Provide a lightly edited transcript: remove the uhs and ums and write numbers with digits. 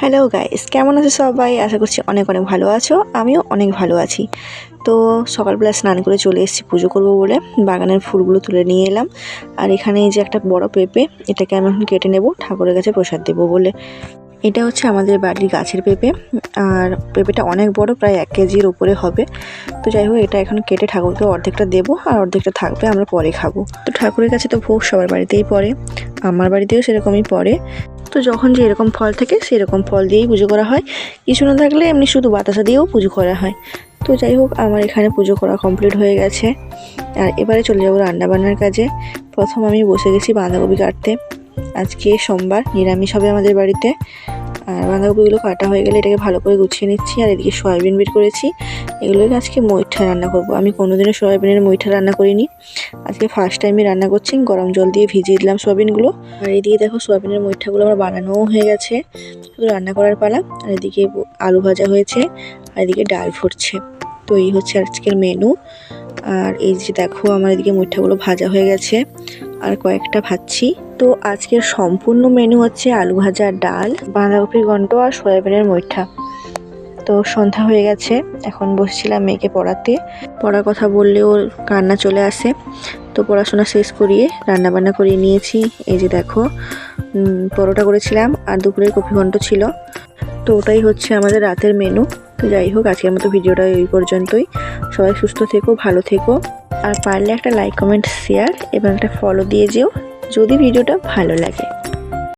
Hello guys, কেমন আছো সবাই? আশা করছি অনেক অনেক ভালো আছো। আমিও অনেক ভালো আছি। তো সকালবেলা স্নান করে চলে এসেছি পুজো করব বলে। বাগানের ফুলগুলো তুলে নিয়ে এলাম। আর এখানে এই যে একটা বড় পেঁপে, এটাকে আমি এখন কেটে নেব ঠাকুরের কাছে প্রসাদ দেবো বলে। এটা হচ্ছে আমাদের বাড়ির গাছের পেঁপে। আর পেঁপেটা অনেক বড়, প্রায় 1 কেজির উপরে হবে। তো যাই হোক, এটা এখন কেটে ঠাকুরকে অর্ধেকটা দেবো আর অর্ধেকটা থাকবে, আমরা পরে খাবো। তো ঠাকুরের কাছে তো ভোগ সবার বাড়িতেই পড়ে, আমার বাড়িতেও সেরকমই পড়ে। তো যখন যে এরকম ফল থাকে সেরকম ফল দিয়েই পুজো করা হয়, কিছু না থাকলে এমনি শুধু বাতাসা দিয়েও পুজো করা হয়। তো যাই হোক, আমার এখানে পুজো করা কমপ্লিট হয়ে গেছে। আর এবারে চলে যাবো রান্নাবান্নার কাজে। প্রথম আমি বসে গেছি বাঁধাকপি কাটতে। আজকে সোমবার, নিরামিষ হবে আমাদের বাড়িতে। আর বাঁধাকপিগুলো কাটা হয়ে গেলে এটাকে ভালো করে গুছিয়ে নিচ্ছি। আর এদিকে সয়াবিন বের করেছি, এগুলোকে আজকে মইঠা রান্না করব। আমি কোনোদিনও সয়াবিনের মইঠা রান্না করিনি, আজকে ফার্স্ট টাইমে রান্না করছি। গরম জল দিয়ে ভিজিয়ে দিলাম সয়াবিনগুলো। আর এদিকে দেখো সয়াবিনের মইঠাগুলো আমার বানানোও হয়ে গেছে, শুধু রান্না করার পালা। আর এদিকে আলু ভাজা হয়েছে, আর এদিকে ডাল ফুটছে। তো এই হচ্ছে আজকের মেনু। আর এই যে দেখো, আমার এদিকে মইঠাগুলো ভাজা হয়ে গেছে, আর কয়েকটা ভাজছি। তো আজকের সম্পূর্ণ মেনু হচ্ছে আলু ভাজা, ডাল, বাঁধাকপির ঘন্ট আর সয়াবিনের মইঠা। তো সন্ধ্যা হয়ে গেছে, এখন বসছিলাম মেয়েকে পড়াতে। পড়ার কথা বললে ওর কান্না চলে আসে। তো পড়াশোনা শেষ করিয়ে রান্নাবান্না করিয়ে নিয়েছি। এই যে দেখো, পরোটা করেছিলাম আর দুপুরের কপি ঘন্ট ছিল। তো ওটাই হচ্ছে আমাদের রাতের মেনু। তো যাই হোক, আজকের মতো ভিডিওটা এই পর্যন্তই। সবাই সুস্থ থেকো, ভালো থেকো। আর পারলে একটা লাইক, কমেন্ট, শেয়ার এবং একটা ফলো দিয়ে যেও যদি ভিডিওটা ভালো লাগে।